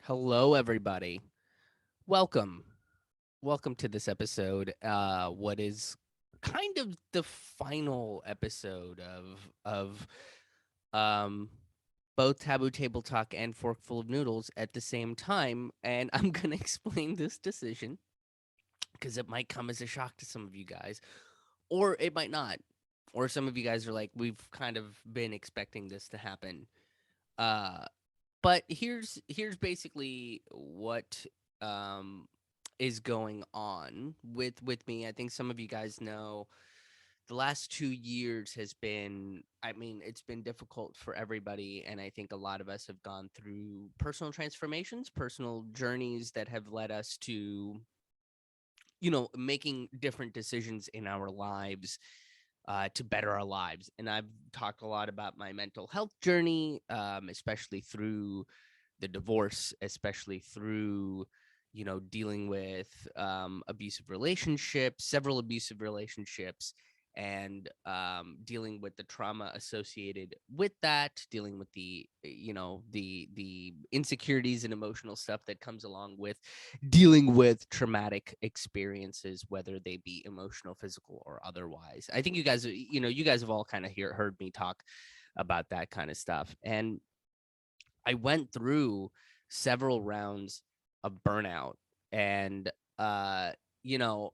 Hello, everybody. Welcome. Welcome to this episode. What is kind of the final episode of um both Taboo Table Talk and Forkful of Noodles at the same time, and I'm gonna explain this decision because it might come as a shock to some of you guys, or it might not. Or some of you guys are like, we've kind of been expecting this to happen. Uh, but here's basically what um is going on with me. I think some of you guys know the last 2 years has been, I mean, it's been difficult for everybody, and I think a lot of us have gone through personal transformations, personal journeys that have led us to making different decisions in our lives to better our lives. And I've talked a lot about my mental health journey, especially through the divorce, especially through, dealing with abusive relationships, several abusive relationships, and dealing with the trauma associated with that, dealing with the insecurities and emotional stuff that comes along with dealing with traumatic experiences, whether they be emotional, physical, or otherwise. I think you guys have all kind of heard me talk about that kind of stuff. And I went through several rounds of burnout, and uh, you know,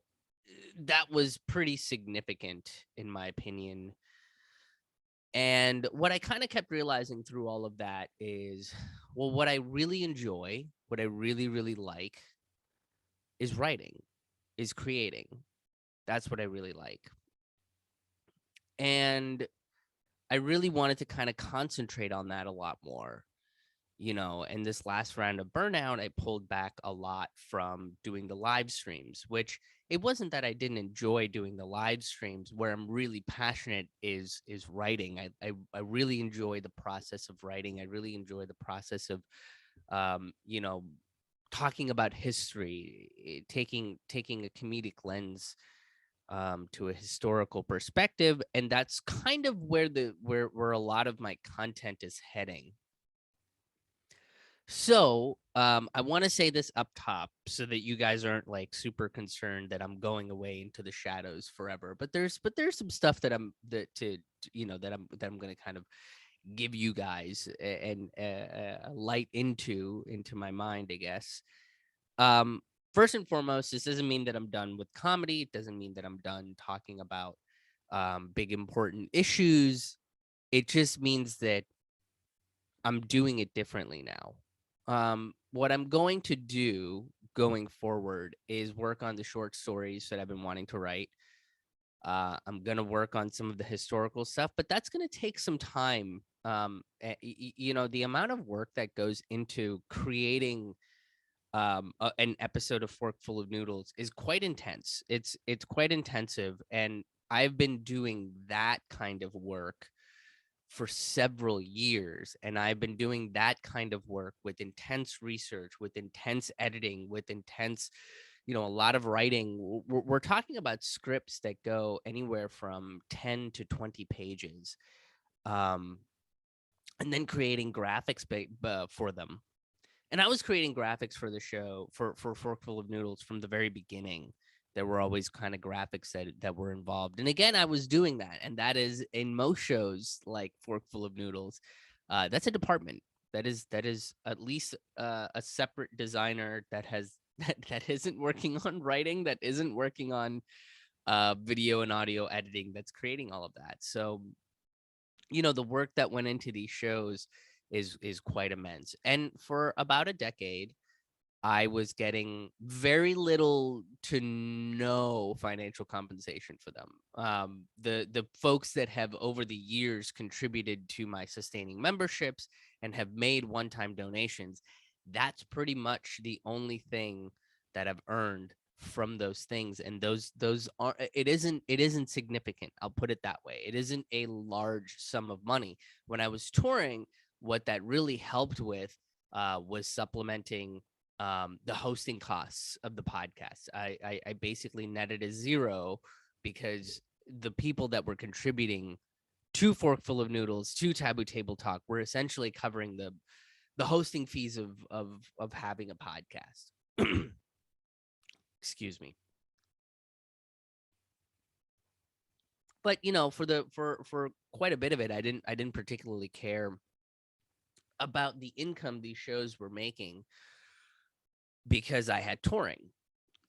that was pretty significant in my opinion. And what I kind of kept realizing through all of that is, well, what I really enjoy, what I really, really like is writing, is creating. That's what I really like. And I really wanted to kind of concentrate on that a lot more. And this last round of burnout, I pulled back a lot from doing the live streams, which it wasn't that I didn't enjoy doing the live streams. Where I'm really passionate is writing. I really enjoy the process of writing. I really enjoy the process of um, you know, talking about history, taking a comedic lens to a historical perspective, and that's kind of where a lot of my content is heading. So, I want to say this up top so that you guys aren't like super concerned that I'm going away into the shadows forever. But there's some stuff that I'm going to kind of give you guys and light into my mind, I guess. Um, First and foremost, this doesn't mean that I'm done with comedy. It doesn't mean that I'm done talking about big important issues. It just means that I'm doing it differently now. What I'm going to do going forward is work on the short stories that I've been wanting to write. I'm going to work on some of the historical stuff, but that's going to take some time. The amount of work that goes into creating an episode of Forkful of Noodles is quite intense. It's quite intensive, and I've been doing that kind of work for several years, and I've been doing that kind of work with intense research, with intense editing, with intense, a lot of writing. We're talking about scripts that go anywhere from 10 to 20 pages, um, and then creating graphics for them. And I was creating graphics for the show for Forkful of Noodles from the very beginning. There were always kind of graphics that were involved. And again, I was doing that. And that is in most shows like Forkful of Noodles. That's a department. That is at least a separate designer that has that isn't working on writing, that isn't working on video and audio editing, that's creating all of that. So the work that went into these shows is quite immense. And for about a decade, I was getting very little to no financial compensation for them. The folks that have over the years contributed to my sustaining memberships and have made one-time donations, that's pretty much the only thing that I've earned from those things. And those are, it isn't significant. I'll put it that way. It isn't a large sum of money. When I was touring, what that really helped with was supplementing the hosting costs of the podcast. I basically netted a zero because the people that were contributing to Forkful of Noodles, to Taboo Table Talk, were essentially covering the hosting fees of having a podcast. Excuse me. But for the for quite a bit of it, I didn't particularly care about the income these shows were making because I had touring.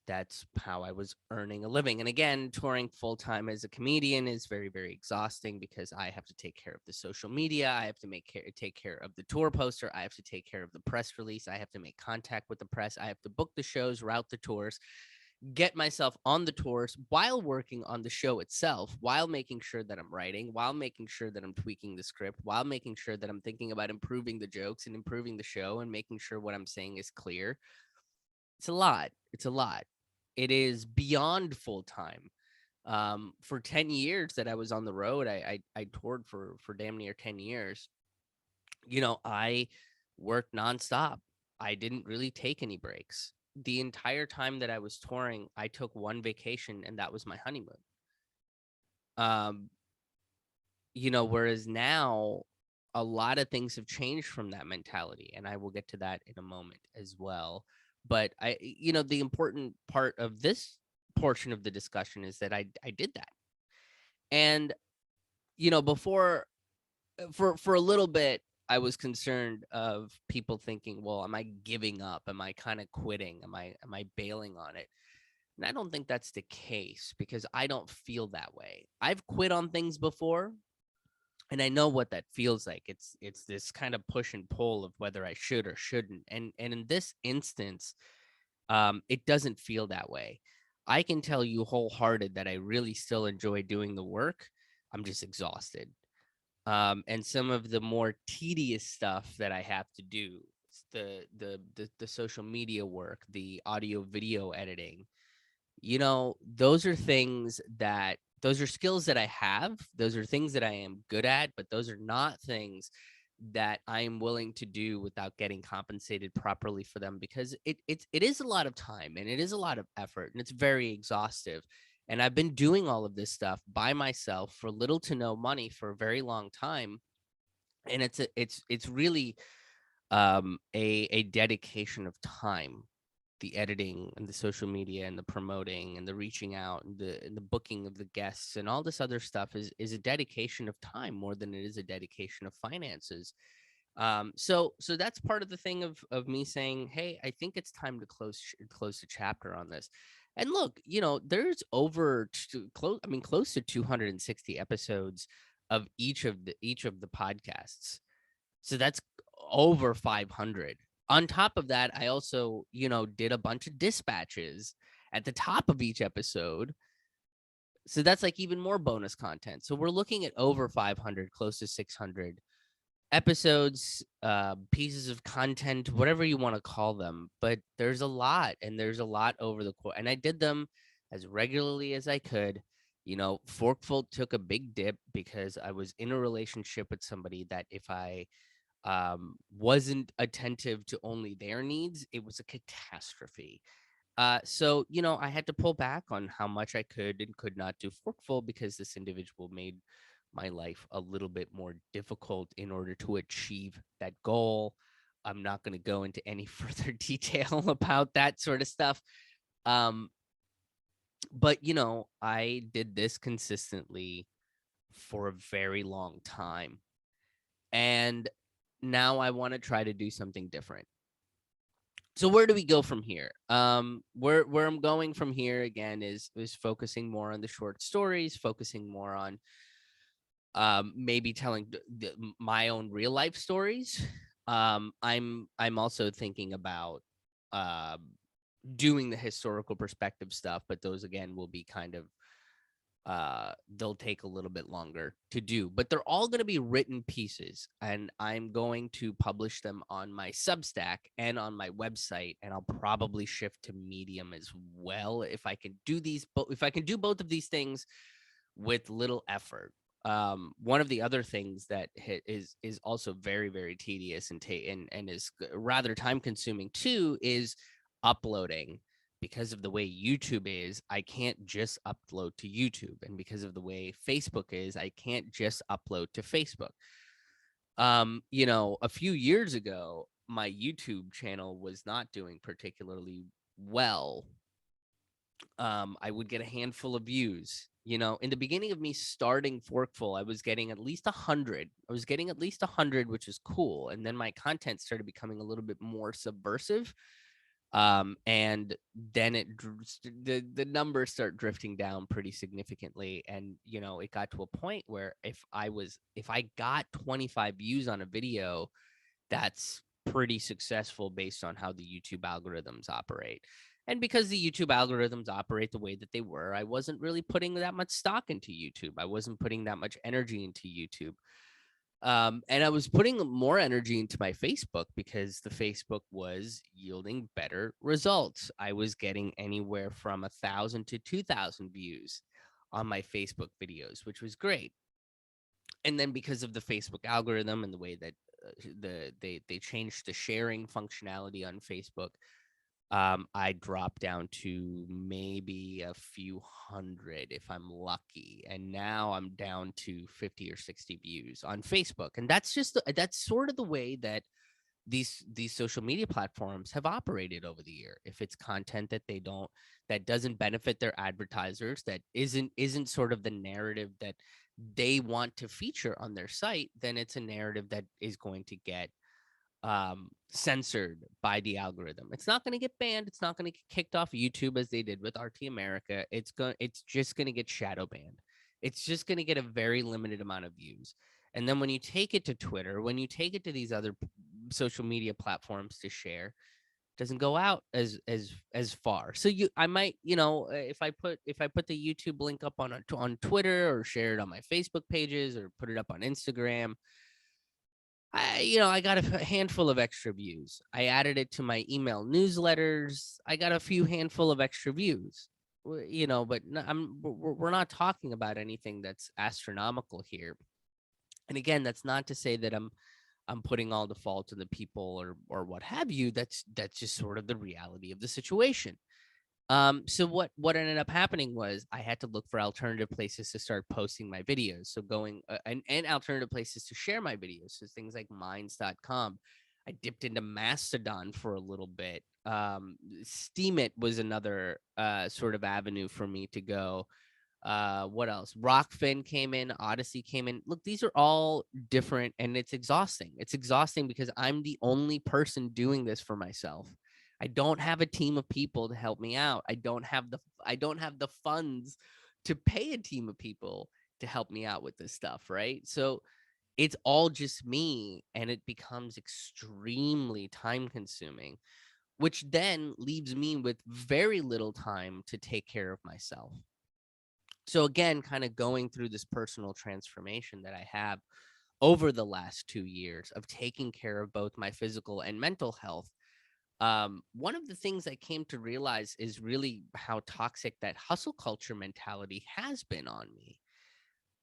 That's how I was earning a living. And again, touring full time as a comedian is very, very exhausting because I have to take care of the social media. I have to take care of the tour poster. I have to take care of the press release. I have to make contact with the press. I have to book the shows, route the tours, get myself on the tours while working on the show itself, while making sure that I'm writing, while making sure that I'm tweaking the script, while making sure that I'm thinking about improving the jokes and improving the show and making sure what I'm saying is clear. It's a lot. It's a lot. It is beyond full time. For 10 years that I was on the road, I toured for damn near 10 years. I worked nonstop. I didn't really take any breaks. The entire time that I was touring, I took one vacation, and that was my honeymoon. Um, whereas now a lot of things have changed from that mentality, and I will get to that in a moment as well. But the important part of this portion of the discussion is that I did that. And before, for a little bit, I was concerned of people thinking, well, am I giving up? Am I kind of quitting? Am I bailing on it? And I don't think that's the case because I don't feel that way. I've quit on things before, and I know what that feels like. It's this kind of push and pull of whether I should or shouldn't. And in this instance, it doesn't feel that way. I can tell you wholehearted that I really still enjoy doing the work. I'm just exhausted. And some of the more tedious stuff that I have to do, the social media work, the audio video editing, those are skills that I have. Those are things that I am good at, but those are not things that I am willing to do without getting compensated properly for them, because it is a lot of time and it is a lot of effort and it's very exhaustive. And I've been doing all of this stuff by myself for little to no money for a very long time. And it's really a dedication of time. The editing and the social media and the promoting and the reaching out and the booking of the guests and all this other stuff is a dedication of time more than it is a dedication of finances. So that's part of the thing of me saying, hey, I think it's time to close the chapter on this. And look, there's close to 260 episodes of each of the podcasts. So that's over 500. On top of that, I also, did a bunch of dispatches at the top of each episode. So that's like even more bonus content. So we're looking at over 500, close to 600 episodes, pieces of content, whatever you want to call them. But there's a lot, and there's a lot over the course. And I did them as regularly as I could. Forkful took a big dip because I was in a relationship with somebody that if I wasn't attentive to only their needs, it was a catastrophe. So I had to pull back on how much I could and could not do forkful because this individual made my life a little bit more difficult in order to achieve that goal. I'm not going to go into any further detail about that sort of stuff. Um, but I did this consistently for a very long time. And now I want to try to do something different. So where do we go from here? Where I'm going from here again is focusing more on the short stories, focusing more on maybe telling my own real life stories. I'm also thinking about uh, doing the historical perspective stuff, but those again will be kind of they'll take a little bit longer to do, but they're all going to be written pieces, and I'm going to publish them on my Substack and on my website, and I'll probably shift to Medium as well if I can do if I can do both of these things with little effort. One of the other things that is also very, very tedious and is rather time consuming too is uploading. Because of the way YouTube is, I can't just upload to YouTube, and because of the way Facebook is, I can't just upload to Facebook. A few years ago, my YouTube channel was not doing particularly well, I would get a handful of views. You know, in the beginning of me starting Forkful, I was getting at least 100. I was getting at least 100, which is cool. And then my content started becoming a little bit more subversive. And then the numbers start drifting down pretty significantly. And, you know, it got to a point where if I got 25 views on a video, that's pretty successful based on how the YouTube algorithms operate. And because the YouTube algorithms operate the way that they were, I wasn't really putting that much stock into YouTube. I wasn't putting that much energy into YouTube. And I was putting more energy into my Facebook because the Facebook was yielding better results. I was getting anywhere from 1,000 to 2,000 views on my Facebook videos, which was great. And then because of the Facebook algorithm and the way that they changed the sharing functionality on Facebook, I dropped down to maybe a few hundred if I'm lucky, and now I'm down to 50 or 60 views on Facebook, and that's sort of the way that these social media platforms have operated over the year. If it's content that doesn't benefit their advertisers, that isn't sort of the narrative that they want to feature on their site, then it's a narrative that is going to get censored by the algorithm. It's not going to get banned. It's not going to get kicked off YouTube as they did with RT America. It's just going to get shadow banned. It's just going to get a very limited amount of views. And then when you take it to Twitter, when you take it to these other social media platforms to share, it doesn't go out as far. So I might, if I put the YouTube link up on Twitter, or share it on my Facebook pages, or put it up on Instagram, I got a handful of extra views. I added it to my email newsletters. I got a few handful of extra views. But we're not talking about anything that's astronomical here. And again, that's not to say that I'm putting all the fault to the people or what have you. That's just sort of the reality of the situation. So what ended up happening was I had to look for alternative places to start posting my videos. So going and alternative places to share my videos. So things like minds.com. I dipped into Mastodon for a little bit. Steemit was another sort of avenue for me to go. What else? Rockfin came in, Odyssey came in. Look, these are all different, and it's exhausting. It's exhausting because I'm the only person doing this for myself. I don't have a team of people to help me out. I don't have the funds to pay a team of people to help me out with this stuff, right? So it's all just me, and it becomes extremely time consuming, which then leaves me with very little time to take care of myself. So again, kind of going through this personal transformation that I have over the last 2 years of taking care of both my physical and mental health. One of the things I came to realize is really how toxic that hustle culture mentality has been on me.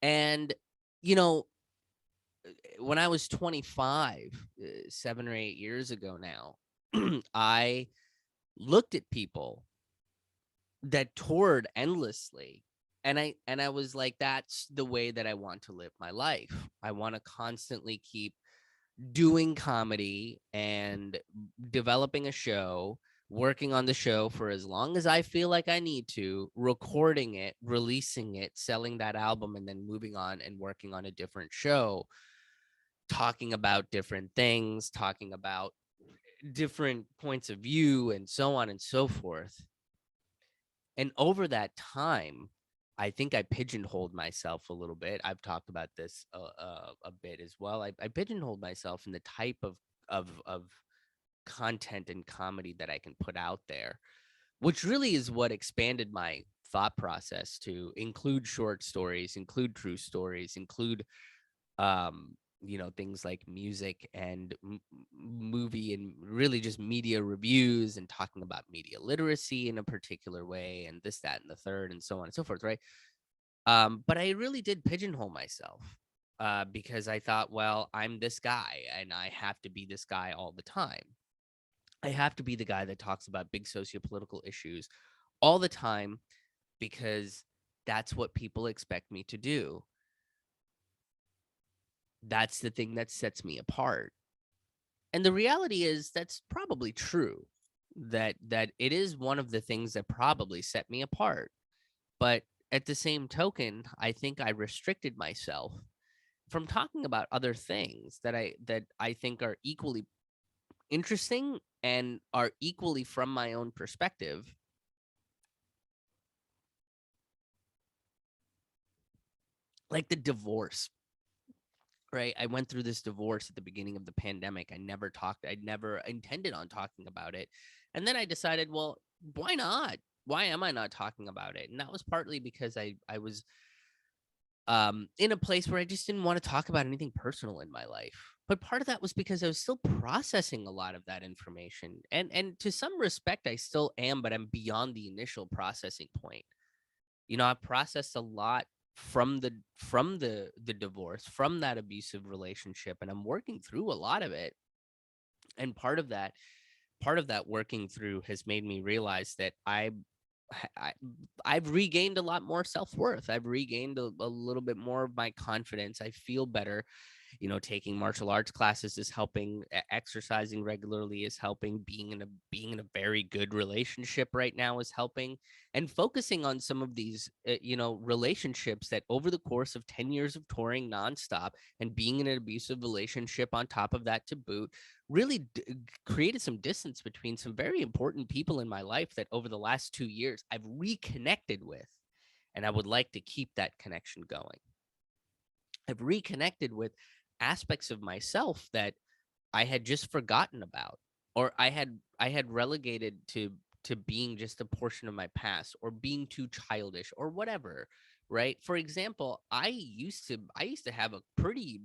And, you know, when I was 25, 7 or 8 years ago now, I looked at people that toured endlessly, and I was like, that's the way that I want to live my life. I want to constantly keep doing comedy and developing a show, working on the show for as long as I feel like I need to, recording it, releasing it, selling that album, and then moving on and working on a different show, talking about different things, talking about different points of view, and so on and so forth. And over that time, I think I pigeonholed myself a little bit. I've talked about this a bit as well. I pigeonholed myself in the type of content and comedy that I can put out there, which really is what expanded my thought process to include short stories, include true stories, include things like music and movie, and really just media reviews, and talking about media literacy in a particular way, and this, that, and the third, and so on and so forth, right? But I really did pigeonhole myself, because I thought, well, I'm this guy and I have to be this guy all the time. I have to be the guy that talks about big sociopolitical issues all the time, because that's what people expect me to do. That's the thing that sets me apart. And the reality is that's probably true. That it is one of the things that probably set me apart. But at the same token, I think I restricted myself from talking about other things that I think are equally interesting and are equally from my own perspective, like the divorce. Right, I went through this divorce at the beginning of the pandemic. I never intended on talking about it, and then I decided, well, why not? Why am I not talking about it? And that was partly because I was in a place where I just didn't want to talk about anything personal in my life. But part of that was because I was still processing a lot of that information. And to some respect I still am, but I'm beyond the initial processing point. You know, I processed a lot from the divorce, from that abusive relationship, and I'm working through a lot of it. And part of that working through has made me realize that I I've regained a lot more self-worth. I've regained a little bit more of my confidence. I feel better. You know, taking martial arts classes is helping, exercising regularly is helping, being in a very good relationship right now is helping, and focusing on some of these relationships that over the course of 10 years of touring nonstop and being in an abusive relationship on top of that to boot really created some distance between some very important people in my life that over the last 2 years I've reconnected with, and I would like to keep that connection going. I've reconnected with aspects of myself that I had just forgotten about, or I had relegated to being just a portion of my past, or being too childish, or whatever. Right? For example, I used to have a pretty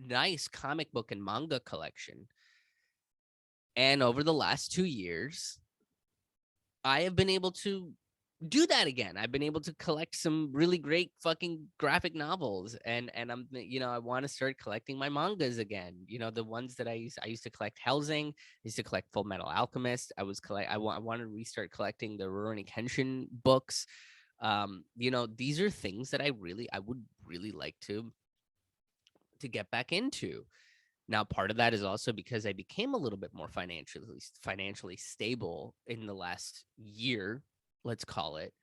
nice comic book and manga collection, and over the last 2 years, I have been able to do that again. I've been able to collect some really great fucking graphic novels, and I want to start collecting my mangas again. You know, the ones that I used to collect Helsing, I used to collect Full Metal Alchemist. I wanted to restart collecting the Rurouni Kenshin books. These are things that I would really like to get back into. Now, part of that is also because I became a little bit more financially stable in the last year, let's call it.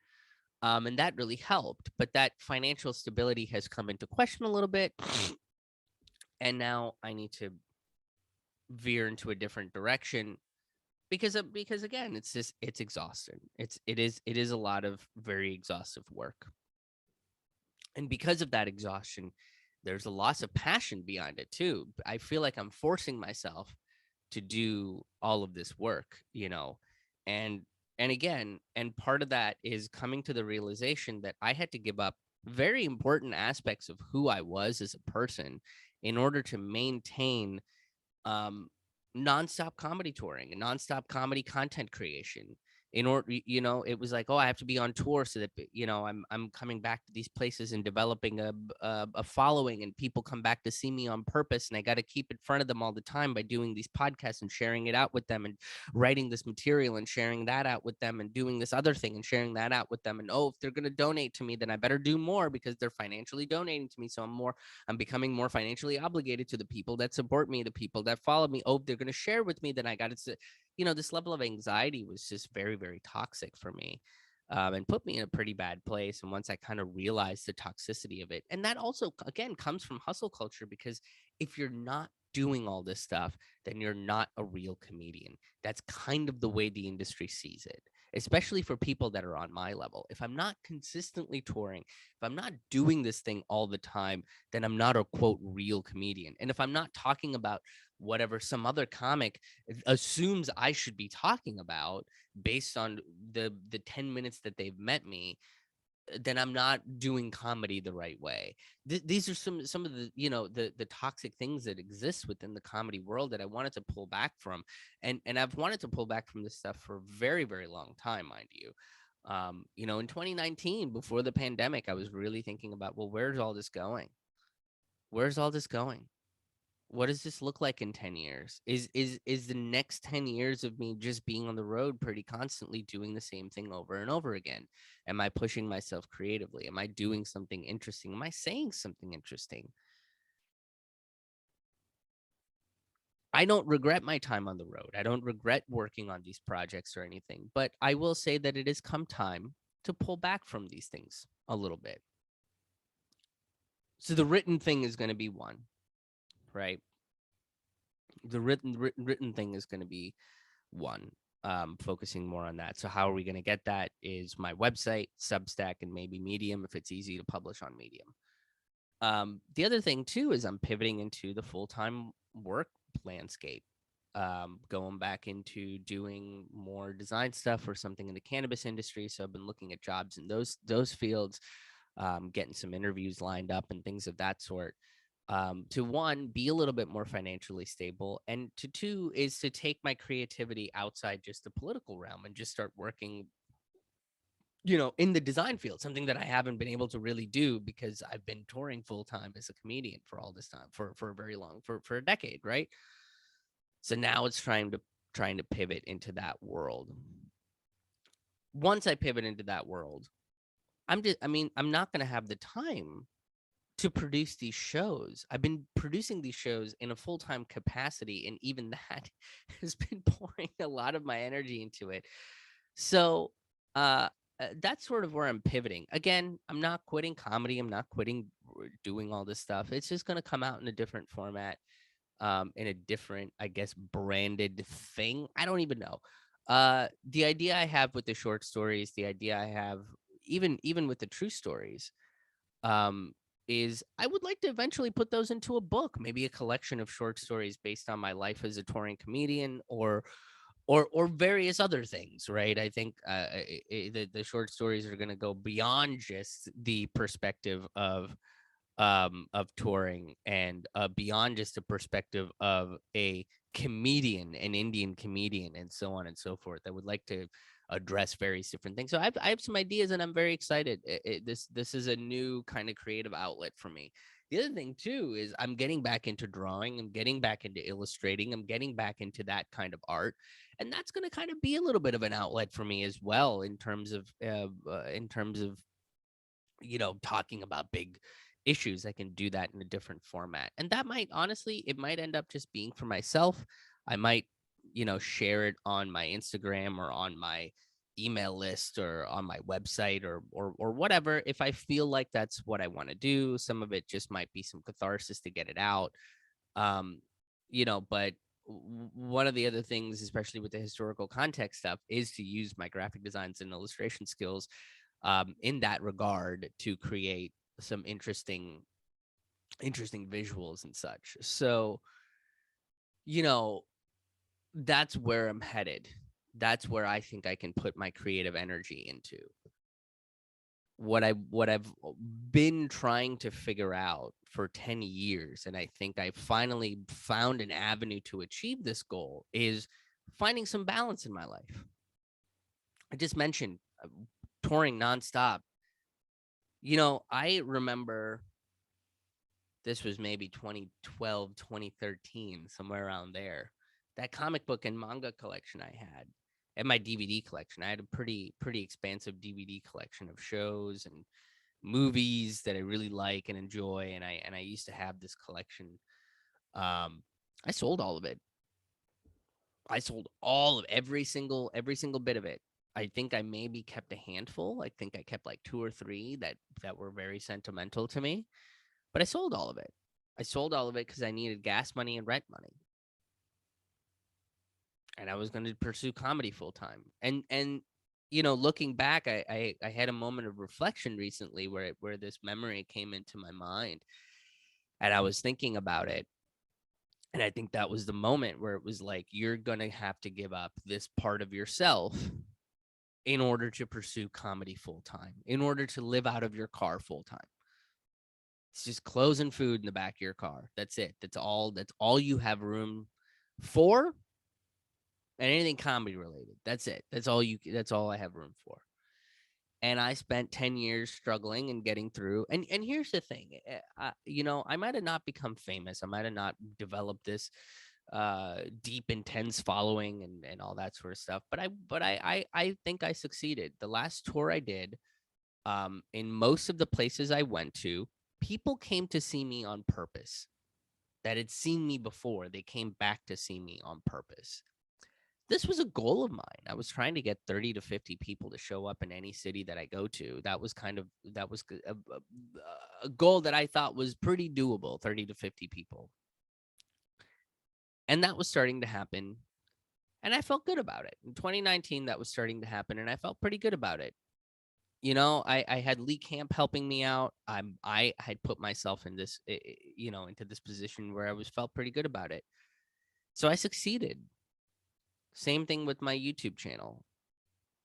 And that really helped. But that financial stability has come into question a little bit, and now I need to veer into a different direction because again, it's exhausting. It is a lot of very exhaustive work, and because of that exhaustion, there's a loss of passion behind it too. I feel like I'm forcing myself to do all of this work, and and part of that is coming to the realization that I had to give up very important aspects of who I was as a person in order to maintain um, nonstop comedy touring and nonstop comedy content creation. In order, it was like, oh, I have to be on tour so that I'm coming back to these places and developing a following, and people come back to see me on purpose, and I got to keep in front of them all the time by doing these podcasts and sharing it out with them, and writing this material and sharing that out with them, and doing this other thing and sharing that out with them. And oh, if they're gonna donate to me, then I better do more because they're financially donating to me. So I'm becoming more financially obligated to the people that support me, the people that follow me. Oh, they're going to share with me, then I got to, this level of anxiety was just very, very toxic for me. And put me in a pretty bad place. And once I kind of realized the toxicity of it, and that also, again, comes from hustle culture, because if you're not doing all this stuff, then you're not a real comedian. That's kind of the way the industry sees it, especially for people that are on my level. If I'm not consistently touring, if I'm not doing this thing all the time, then I'm not a quote real comedian. And if I'm not talking about whatever some other comic assumes I should be talking about based on the 10 minutes that they've met me, then I'm not doing comedy the right way. These are some of the the toxic things that exist within the comedy world that I wanted to pull back from, and I've wanted to pull back from this stuff for a very, very long time, mind you. In 2019, before the pandemic, I was really thinking about, well, where's all this going? Where's all this going? What does this look like in 10 years? Is the next 10 years of me just being on the road pretty constantly doing the same thing over and over again? Am I pushing myself creatively? Am I doing something interesting? Am I saying something interesting? I don't regret my time on the road. I don't regret working on these projects or anything, but I will say that it has come time to pull back from these things a little bit. So the written thing is going to be one, right? The written thing is going to be one, focusing more on that. So how are we going to get that is my website, Substack, and maybe Medium if it's easy to publish on Medium. The other thing too is I'm pivoting into the full-time work landscape, going back into doing more design stuff or something in the cannabis industry. So I've been looking at jobs in those fields, getting some interviews lined up and things of that sort. To one, be a little bit more financially stable, and to two is to take my creativity outside just the political realm and just start working, in the design field, something that I haven't been able to really do because I've been touring full time as a comedian for all this time, for a very long, for a decade, right? So now it's trying to pivot into that world. Once I pivot into that world, I'm not going to have the time to produce these shows. I've been producing these shows in a full-time capacity, and even that has been pouring a lot of my energy into it. So uh that's sort of where I'm pivoting. Again, I'm not quitting comedy. I'm not quitting doing all this stuff. It's just going to come out in a different format, in a different, I guess, branded thing. I don't even know. The idea I have with the short stories, the idea I have even with the true stories, um, is I would like to eventually put those into a book, maybe a collection of short stories based on my life as a touring comedian, or various other things, right? I think the short stories are going to go beyond just the perspective of touring, and beyond just the perspective of a comedian, an Indian comedian, and so on and so forth. I would like to address various different things. So I have some ideas, and I'm very excited. This is a new kind of creative outlet for me. The other thing too is I'm getting back into drawing. I'm getting back into illustrating. I'm getting back into that kind of art, and that's going to kind of be a little bit of an outlet for me as well in terms of talking about big issues. I can do that in a different format. And that might, honestly, it might end up just being for myself. I might, share it on my Instagram or on my email list or on my website or whatever. If I feel like that's what I want to do, some of it just might be some catharsis to get it out. Um, but one of the other things, especially with the historical context stuff, is to use my graphic designs and illustration skills, in that regard, to create some interesting visuals and such. So, you know, that's where I'm headed. That's where I think I can put my creative energy into. What I've been trying to figure out for 10 years, and I think I finally found an avenue to achieve this goal, is finding some balance in my life. I just mentioned touring nonstop. I remember this was maybe 2012, 2013, somewhere around there. That comic book and manga collection I had, and my DVD collection. I had a pretty expansive DVD collection of shows and movies that I really like and enjoy, and I used to have this collection. I sold all of it. I sold all of every single bit of it. I think I maybe kept a handful. I think I kept like two or three that were very sentimental to me, but I sold all of it. I sold all of it because I needed gas money and rent money, and I was going to pursue comedy full time. And looking back, I had a moment of reflection recently where this memory came into my mind, and I was thinking about it. And I think that was the moment where it was like, you're going to have to give up this part of yourself in order to pursue comedy full time, in order to live out of your car full time. It's just clothes and food in the back of your car. That's it. That's all you have room for, and anything comedy related. That's it. That's all I have room for. And I spent 10 years struggling and getting through. And here's the thing. I might have not become famous. I might have not developed this deep, intense following and all that sort of stuff. But I think I succeeded. The last tour I did, in most of the places I went to, people came to see me on purpose. that had seen me before. They came back to see me on purpose. This was a goal of mine. I was trying to get 30 to 50 people to show up in any city that I go to. That was a goal that I thought was pretty doable, 30 to 50 people. And that was starting to happen. And I felt good about it. In 2019, that was starting to happen, and I felt pretty good about it. I had Lee Camp helping me out. I had put myself in this, into this position where I was felt pretty good about it. So I succeeded. Same thing with my YouTube channel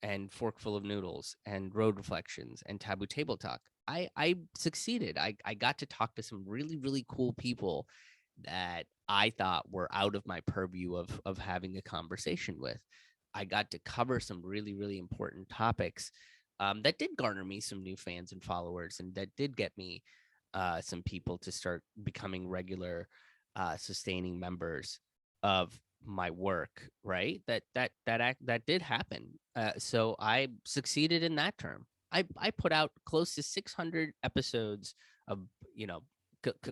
and Forkful of Noodles and Road Reflections and Taboo Table Talk. I succeeded. I got to talk to some really, really cool people that I thought were out of my purview of having a conversation with. I got to cover some really, really important topics that did garner me some new fans and followers, and that did get me some people to start becoming regular, sustaining members of my work. Right? That did happen. So I succeeded in that term. I put out close to 600 episodes of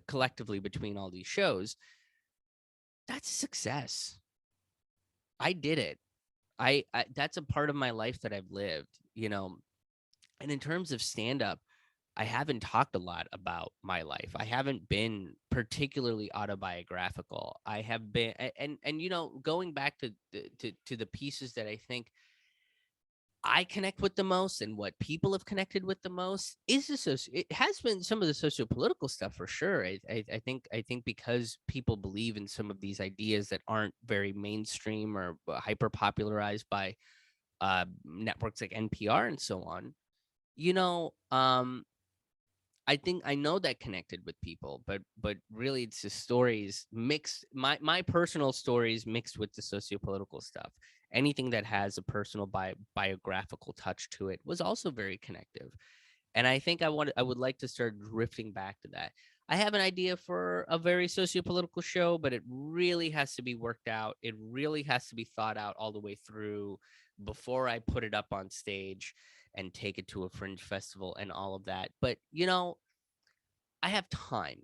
collectively between all these shows. That's success. I did it. I that's a part of my life that I've lived, And in terms of stand up, I haven't talked a lot about my life. I haven't been particularly autobiographical. I have been, going back to the pieces that I think I connect with the most and what people have connected with the most is it has been some of the sociopolitical stuff for sure. I think because people believe in some of these ideas that aren't very mainstream or hyper popularized by networks like NPR and so on. You know, um, I think I know that connected with people, but really it's the stories mixed, my personal stories mixed with the sociopolitical stuff. Anything that has a personal biographical touch to it was also very connective. And I think I would like to start drifting back to that. I have an idea for a very sociopolitical show, but it really has to be worked out. It really has to be thought out all the way through before I put it up on stage and take it to a fringe festival and all of that. But I have time.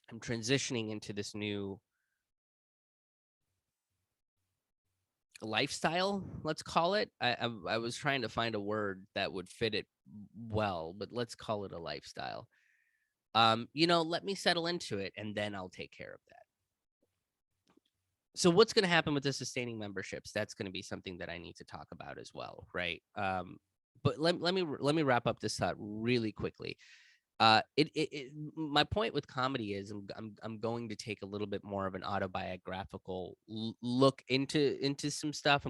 I'm transitioning into this new lifestyle, let's call it. I was trying to find a word that would fit it well, but let's call it a lifestyle. Let me settle into it and then I'll take care of that. So what's going to happen with the sustaining memberships? That's going to be something that I need to talk about as well, right? But let me wrap up this thought really quickly. My point with comedy is I'm going to take a little bit more of an autobiographical look into some stuff.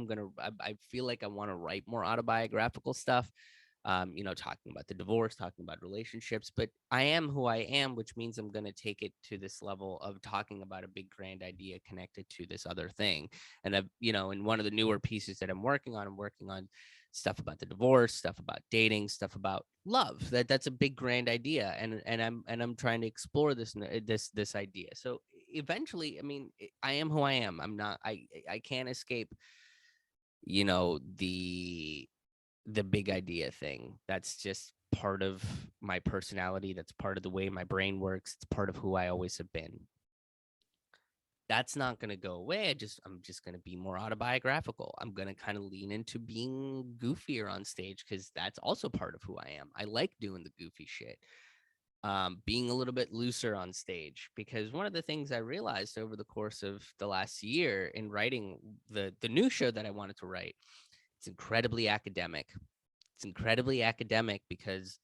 I feel like I want to write more autobiographical stuff. Talking about the divorce, talking about relationships, but I am who I am, which means I'm going to take it to this level of talking about a big grand idea connected to this other thing. And in one of the newer pieces that I'm working on stuff about the divorce, stuff about dating, stuff about love. That's a big grand idea, and I'm trying to explore this idea. So eventually, I mean, I am who I am. I can't escape, the big idea thing. That's just part of my personality. That's part of the way my brain works. It's part of who I always have been. That's not going to go away. I'm just going to be more autobiographical. I'm going to kind of lean into being goofier on stage because that's also part of who I am. I like doing the goofy shit. Being a little bit looser on stage, because one of the things I realized over the course of the last year in writing the new show that I wanted to write, it's incredibly academic. It's incredibly academic because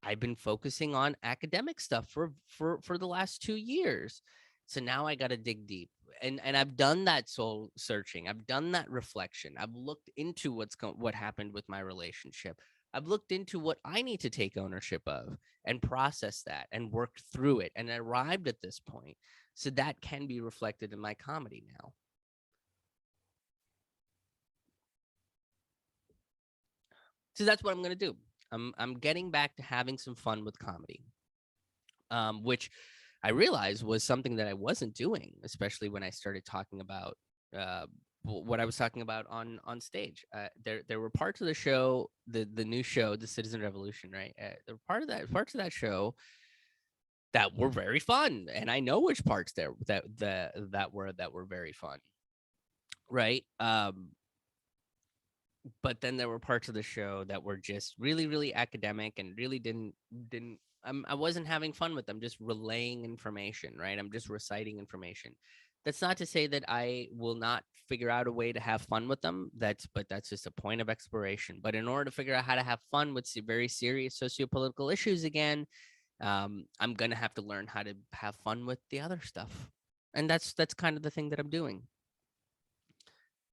I've been focusing on academic stuff for the last 2 years. So now I got to dig deep. And I've done that soul searching. I've done that reflection. I've looked into what happened with my relationship. I've looked into what I need to take ownership of and process that and worked through it and arrived at this point. So that can be reflected in my comedy now. So that's what I'm going to do. I'm getting back to having some fun with comedy, which I realized was something that I wasn't doing, especially when I started talking about what I was talking about on stage. There were parts of the show, the new show, the Citizen Revolution, right? There were parts of that show that were very fun, and I know which parts there that were very fun, right? But then there were parts of the show that were just really, really academic and really didn't. I wasn't having fun with them. Just relaying information, right? I'm just reciting information. That's not to say that I will not figure out a way to have fun with them. That's just a point of exploration. But in order to figure out how to have fun with very serious sociopolitical issues again, I'm gonna have to learn how to have fun with the other stuff, and that's kind of the thing that I'm doing.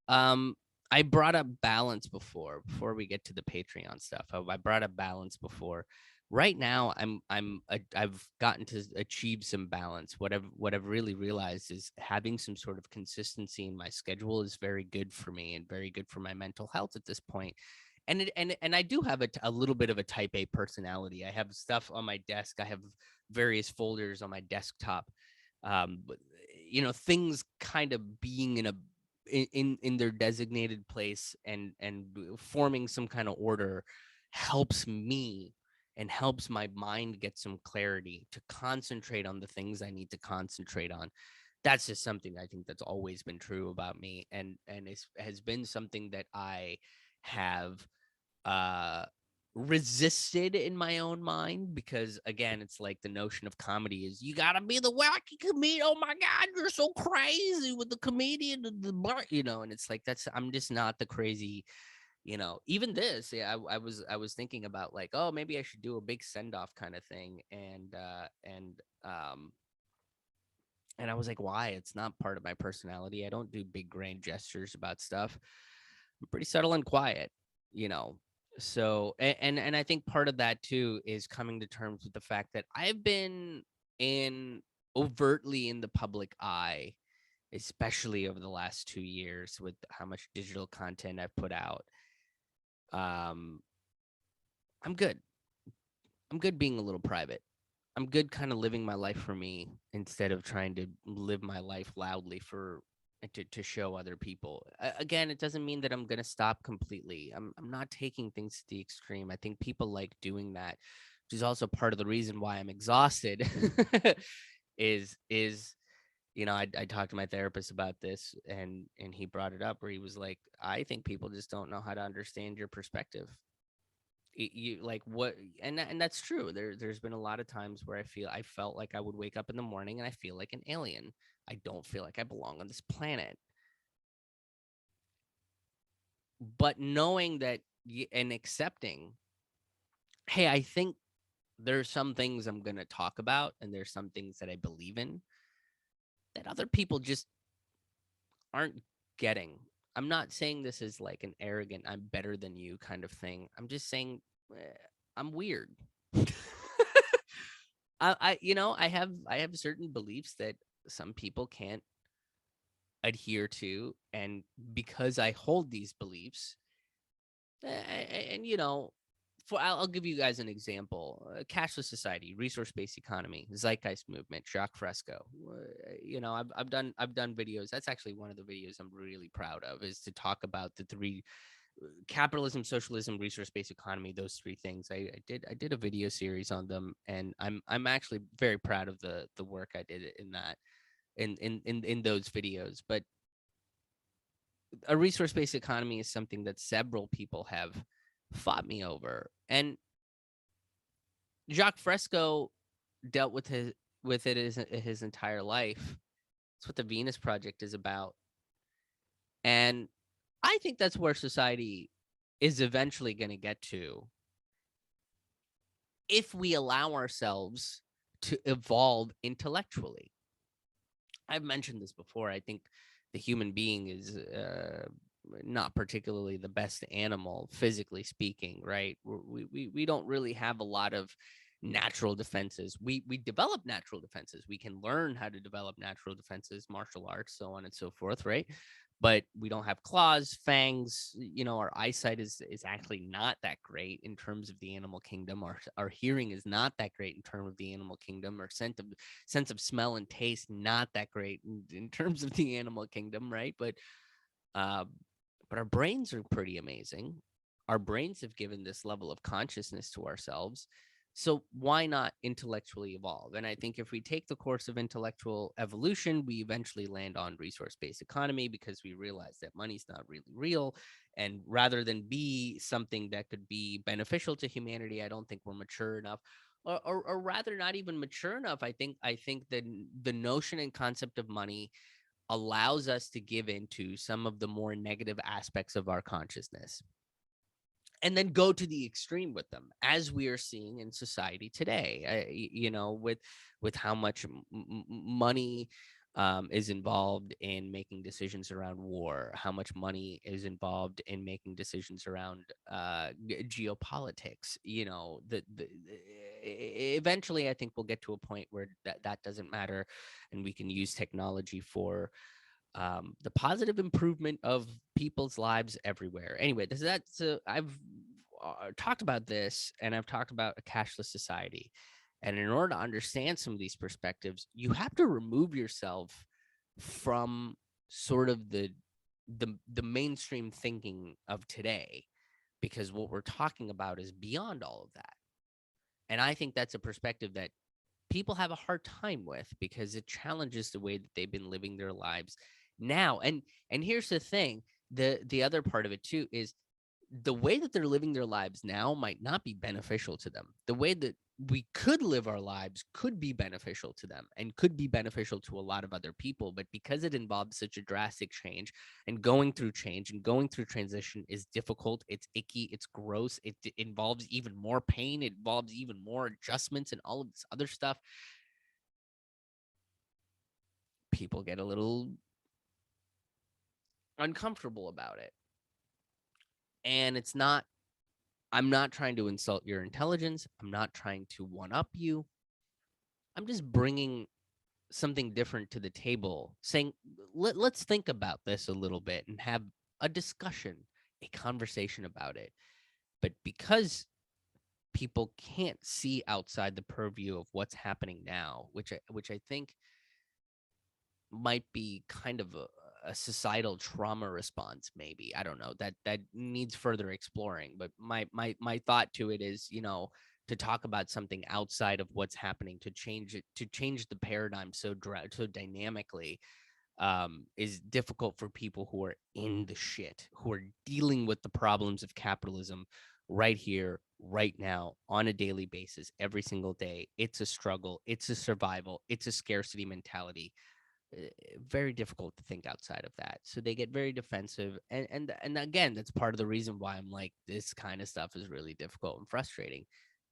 Um, I brought up balance before we get to the Patreon stuff. I brought up balance before. Right now, I've gotten to achieve some balance. What I've really realized is having some sort of consistency in my schedule is very good for me and very good for my mental health at this point. And I do have a little bit of a type A personality. I have stuff on my desk. I have various folders on my desktop. But, things kind of being in their designated place and forming some kind of order helps me and helps my mind get some clarity to concentrate on the things I need to concentrate on. That's just something I think that's always been true about me, and has been something that I have uh resisted in my own mind, because again, it's like the notion of comedy is you gotta be the wacky comedian. Oh my god, you're so crazy with the comedian and the bar, and it's like I'm just not the crazy, even this. Yeah, I was thinking about like, oh, maybe I should do a big send-off kind of thing, and I was like, why? It's not part of my personality. I don't do big grand gestures about stuff. I'm pretty subtle and quiet, you know. So and I think part of that too is coming to terms with the fact that I've been in overtly in the public eye, especially over the last 2 years with how much digital content I've put out. Um, I'm good. I'm good being a little private. I'm good kind of living my life for me instead of trying to live my life loudly to show other people. Again, it doesn't mean that I'm going to stop completely. I'm not taking things to the extreme. I think people like doing that, which is also part of the reason why I'm exhausted. is I talked to my therapist about this, and he brought it up where he was like, I think people just don't know how to understand your perspective. You like what, and that's true. There's been a lot of times where I felt like I would wake up in the morning and I feel like an alien. I don't feel like I belong on this planet. But knowing that, and accepting, hey, I think there's some things I'm going to talk about and there's some things that I believe in that other people just aren't getting. I'm not saying this is like an arrogant, I'm better than you kind of thing. I'm just saying, I'm weird. I have certain beliefs that some people can't adhere to, and because I hold these beliefs, and I'll give you guys an example: cashless society, resource-based economy, zeitgeist movement, Jacques Fresco. I've done videos. That's actually one of the videos I'm really proud of, is to talk about the three: capitalism, socialism, resource-based economy. Those three things. I did a video series on them, and I'm actually very proud of the work I did in that in those videos. But a resource-based economy is something that several people have fought me over, and Jacques Fresco dealt with it his entire life. That's what the Venus Project is about, and I think that's where society is eventually going to get to if we allow ourselves to evolve intellectually. I've mentioned this before. I think the human being is not particularly the best animal, physically speaking, right? We don't really have a lot of natural defenses. We develop natural defenses. We can learn how to develop natural defenses, martial arts, so on and so forth, right? But we don't have claws, fangs. Our eyesight is actually not that great in terms of the animal kingdom. Our hearing is not that great in terms of the animal kingdom. Our sense of smell and taste not that great in terms of the animal kingdom, right? Uh, but our brains are pretty amazing. Our brains have given this level of consciousness to ourselves So why not intellectually evolve? And I think if we take the course of intellectual evolution, we eventually land on resource-based economy because we realize that money's not really real. And rather than be something that could be beneficial to humanity, I don't think we're mature enough. Or rather not even mature enough. I think that the notion and concept of money allows us to give into some of the more negative aspects of our consciousness and then go to the extreme with them, as we are seeing in society today. With how much money is involved in making decisions around war, how much money is involved in making decisions around geopolitics. Eventually, I think we'll get to a point where that doesn't matter, and we can use technology for the positive improvement of people's lives everywhere. Anyway, I've talked about this, and I've talked about a cashless society. And in order to understand some of these perspectives, you have to remove yourself from sort of the mainstream thinking of today, because what we're talking about is beyond all of that. And I think that's a perspective that people have a hard time with because it challenges the way that they've been living their lives now. And here's the thing, the other part of it too is the way that they're living their lives now might not be beneficial to them. The way that we could live our lives could be beneficial to them and could be beneficial to a lot of other people. But because it involves such a drastic change and going through transition is difficult, it's icky, it's gross, it involves even more pain, it involves even more adjustments and all of this other stuff, people get a little uncomfortable about it. And I'm not trying to insult your intelligence. I'm not trying to one up you. I'm just bringing something different to the table, saying, let's think about this a little bit and have a discussion, a conversation about it. But because people can't see outside the purview of what's happening now, which I think might be kind of a societal trauma response, maybe. I don't know, that needs further exploring, but my thought to it is, to talk about something outside of what's happening, to change the paradigm so dynamically, is difficult for people who are in the shit, who are dealing with the problems of capitalism right here, right now, on a daily basis, every single day. It's a struggle, it's a survival, it's a scarcity mentality. Very difficult to think outside of that, so they get very defensive, and again, that's part of the reason why I'm like, this kind of stuff is really difficult and frustrating.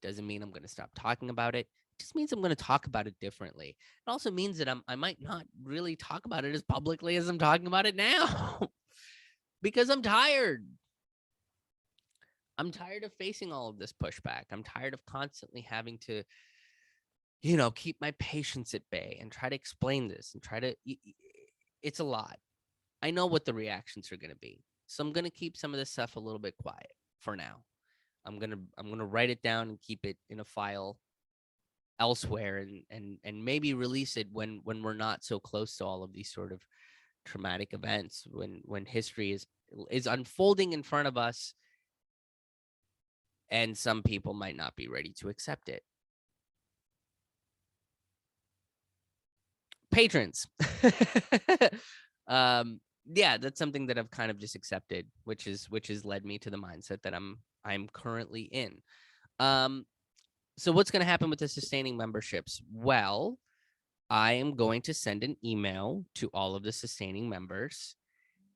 Doesn't mean I'm going to stop talking about it. It just means I'm going to talk about it differently. It also means that I might not really talk about it as publicly as I'm talking about it now because I'm tired of facing all of this pushback. I'm tired of constantly having to keep my patience at bay and try to explain this and try to. It's a lot. I know what the reactions are going to be. So I'm going to keep some of this stuff a little bit quiet for now. I'm going to write it down and keep it in a file elsewhere, and maybe release it when we're not so close to all of these sort of traumatic events, when history is unfolding in front of us, and some people might not be ready to accept it. Patrons. um yeah, that's something that I've kind of just accepted, which has led me to the mindset that I'm currently in. So what's going to happen with the sustaining memberships? Well, I am going to send an email to all of the sustaining members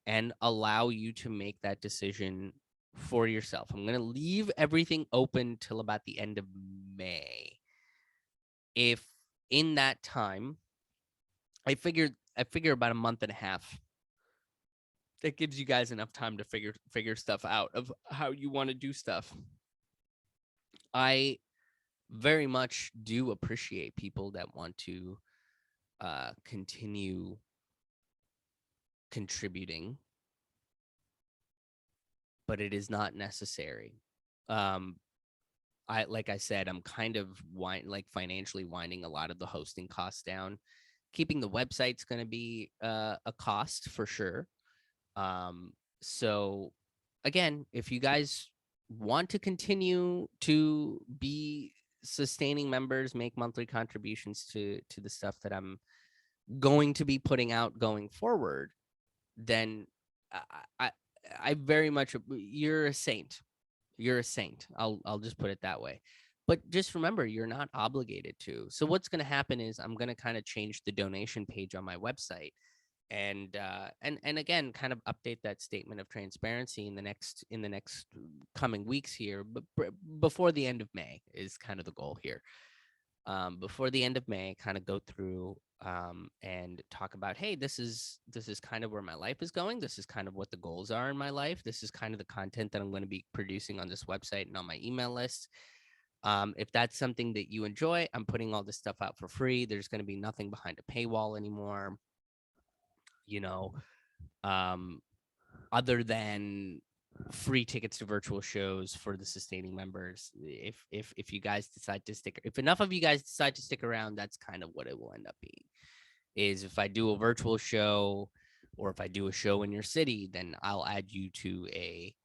and allow you to make that decision for yourself. I'm going to leave everything open till about the end of May. If in that time, I figure about a month and a half, that gives you guys enough time to figure stuff out of how you want to do stuff. I very much do appreciate people that want to continue contributing, but it is not necessary. Um, like I said, I'm kind of financially winding a lot of the hosting costs down. Keeping the website's going to be a cost for sure. So again, if you guys want to continue to be sustaining members make monthly contributions to the stuff that I'm going to be putting out going forward, then I I, I very much, you're a saint. You're a saint. I'll just put it that way. But just remember, you're not obligated to. So what's going to happen is I'm going to kind of change the donation page on my website, and again, kind of update that statement of transparency in the next coming weeks here. But before the end of May is kind of the goal here. Before the end of May, kind of go through and talk about, hey, this is kind of where my life is going. This is kind of what the goals are in my life. This is kind of the content that I'm going to be producing on this website and on my email list. If that's something that you enjoy, I'm putting all this stuff out for free. There's going to be nothing behind a paywall anymore, you know, um, other than free tickets to virtual shows for the sustaining members. If you guys decide to stick, if enough of you guys decide to stick around, that's kind of what it will end up being. Is if I do a virtual show or if I do a show in your city, then I'll add you to a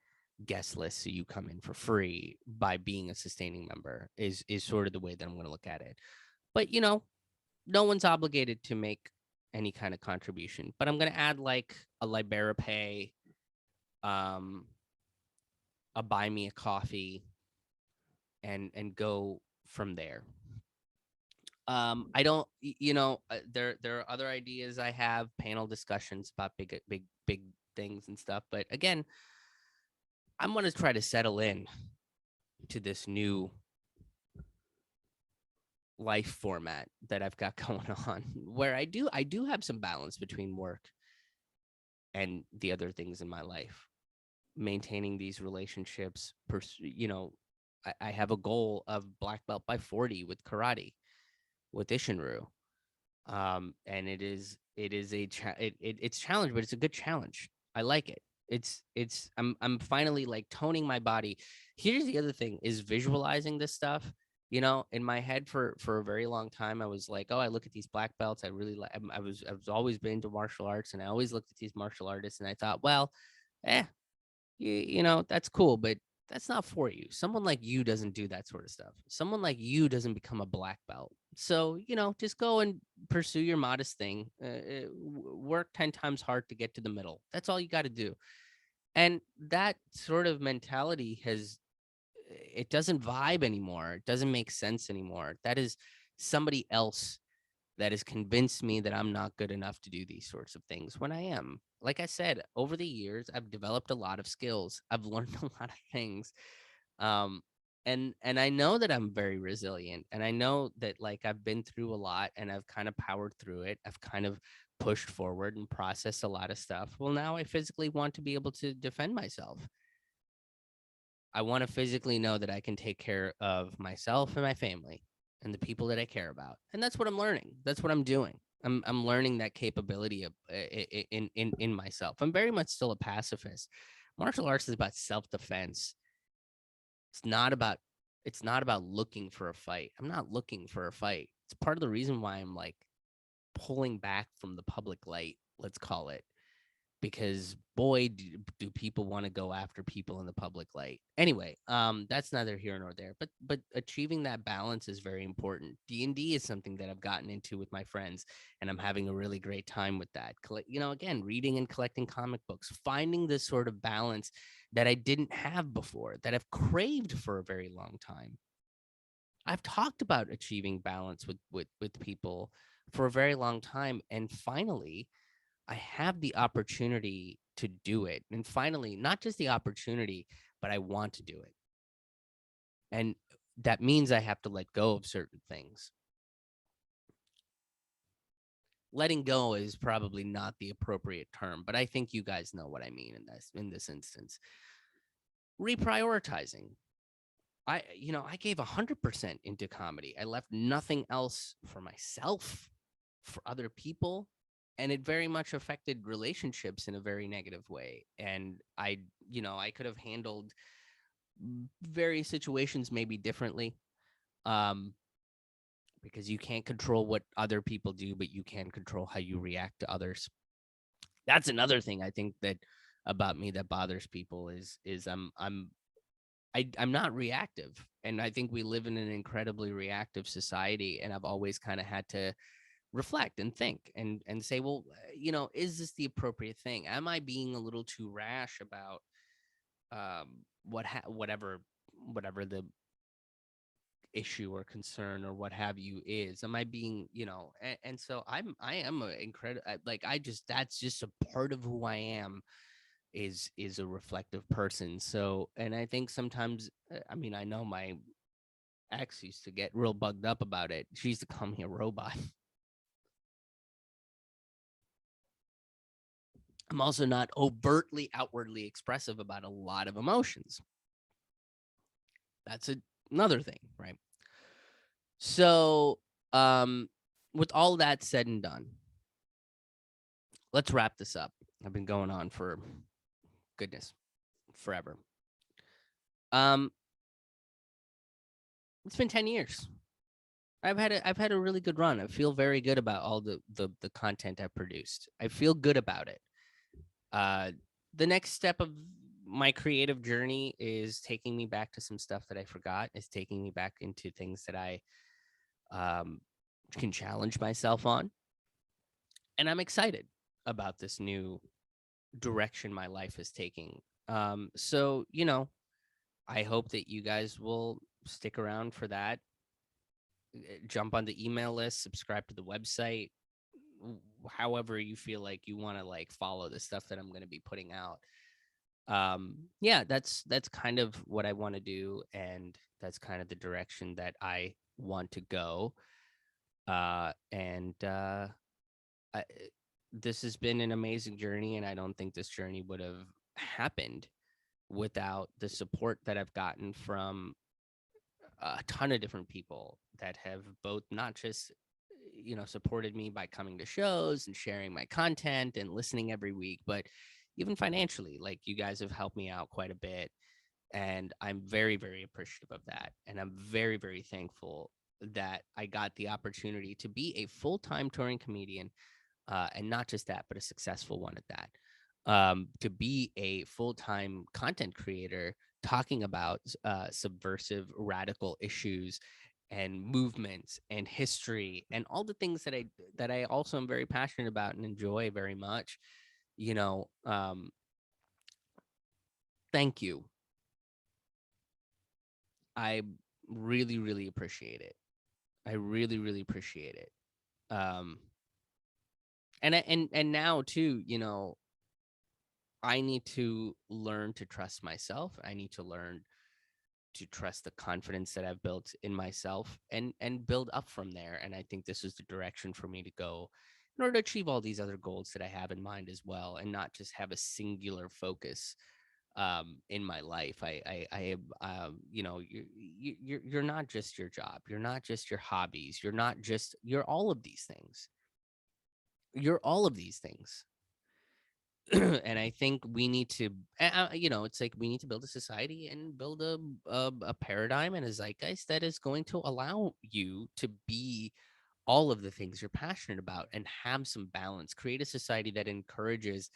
guest list so you come in for free by being a sustaining member is sort of the way that I'm going to look at it. But no one's obligated to make any kind of contribution. But I'm going to add like a Libera Pay, um, a buy me a coffee, and go from there. I don't, there are other ideas I have, panel discussions about big things and stuff. But again, I'm going to try to settle in to this new life format that I've got going on, where I do have some balance between work and the other things in my life, maintaining these relationships. I have a goal of black belt by 40 with karate, with Ishinru. And it is it's challenge, but it's a good challenge. I like it. I'm finally like toning my body. Here's the other thing: is visualizing this stuff. In my head for a very long time, I was like, oh, I look at these black belts. I really like. I was always been into martial arts, and I always looked at these martial artists, and I thought, well, eh, that's cool, but that's not for you. Someone like you doesn't do that sort of stuff. Someone like you doesn't become a black belt. So, just go and pursue your modest thing. Work 10 times hard to get to the middle. That's all you got to do. And that sort of mentality it doesn't vibe anymore. It doesn't make sense anymore. That is somebody else that has convinced me that I'm not good enough to do these sorts of things when I am. Like I said, over the years, I've developed a lot of skills. I've learned a lot of things. Um, and I know that I'm very resilient, and I know that like I've been through a lot and I've kind of powered through it. I've kind of pushed forward and processed a lot of stuff. Well, now I physically want to be able to defend myself. I want to physically know that I can take care of myself and my family and the people that I care about. And that's what I'm learning. That's what I'm doing. I'm learning that capability of in myself. I'm very much still a pacifist. Martial arts is about self-defense. It's not about it's not about looking for a fight. I'm not looking for a fight. It's part of the reason why I'm like pulling back from the public light, let's call it, because boy do people want to go after people in the public light. Anyway, that's neither here nor there, but achieving that balance is very important. D&D is something that I've gotten into with my friends, and I'm having a really great time with that. Again, reading and collecting comic books, finding this sort of balance that I didn't have before, that I've craved for a very long time. I've talked about achieving balance with people for a very long time, and finally I have the opportunity to do it. And finally, not just the opportunity, but I want to do it. And that means I have to let go of certain things. Letting go is probably not the appropriate term, but I think you guys know what I mean in this instance. Reprioritizing. I gave 100% into comedy. I left nothing else for myself, for other people, and it very much affected relationships in a very negative way. And I could have handled various situations maybe differently, um because you can't control what other people do, but you can control how you react to others. That's another thing I think that about me that bothers people is I'm not reactive, and I think we live in an incredibly reactive society, and I've always kind of had to reflect and think and say, well, is this the appropriate thing? Am I being a little too rash about whatever the issue or concern or what have you is? Am I being, and so I am a incredible, like, I just, that's just a part of who I am, is a reflective person. So, and I think sometimes, I mean, I know my ex used to get real bugged up about it. She used to call me a robot. I'm also not overtly outwardly expressive about a lot of emotions. That's another thing, right? So, um, with all that said and done, let's wrap this up. I've been going on for goodness, forever. Um, it's been 10 years. I've had a really good run. I feel very good about all the content I've produced. I feel good about it. Uh, the next step of my creative journey is taking me back to some stuff that I forgot. Is taking me back into things that I um, can challenge myself on, and I'm excited about this new direction my life is taking. So I hope that you guys will stick around for that. Jump on the email list, subscribe to the website, however you feel like you want to like follow the stuff that I'm going to be putting out. Yeah, that's kind of what I want to do, and that's kind of the direction that I want to go. And I, this has been an amazing journey, and I don't think this journey would have happened without the support that I've gotten from a ton of different people that have both not just supported me by coming to shows and sharing my content and listening every week, but even financially. Like, you guys have helped me out quite a bit, and I'm very, very appreciative of that, and I'm very, very thankful that I got the opportunity to be a full-time touring comedian, and not just that, but a successful one at that. To be a full-time content creator talking about subversive radical issues and movements and history and all the things that I also am very passionate about and enjoy very much. you know um Thank you. I really, really appreciate it. I really, really appreciate it. um and now too, I need to learn to trust myself. I need to learn to trust the confidence that I've built in myself, and build up from there. And I think this is the direction for me to go in order to achieve all these other goals that I have in mind as well, and not just have a singular focus in my life. You're not just your job. You're not just your hobbies. You're all of these things. You're all of these things. And I think we need to, it's like we need to build a society and build a paradigm and a zeitgeist that is going to allow you to be all of the things you're passionate about and have some balance. Create a society that encourages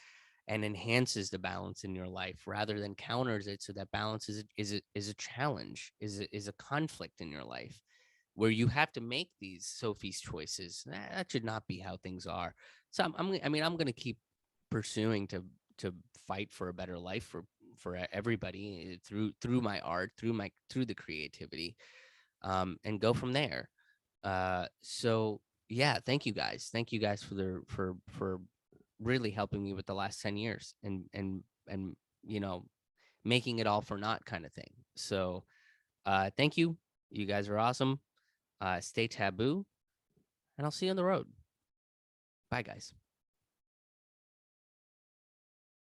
and enhances the balance in your life rather than counters it. So that balance is a challenge, is a conflict in your life where you have to make these Sophie's choices. That should not be how things are. So I'm going to keep pursuing to fight for a better life for everybody, through my art, through the creativity, and go from there. So yeah, thank you guys for really helping me with the last 10 years, and you know making it all for naught, kind of thing. So thank you. You guys are awesome. Stay taboo, and I'll see you on the road. Bye, guys.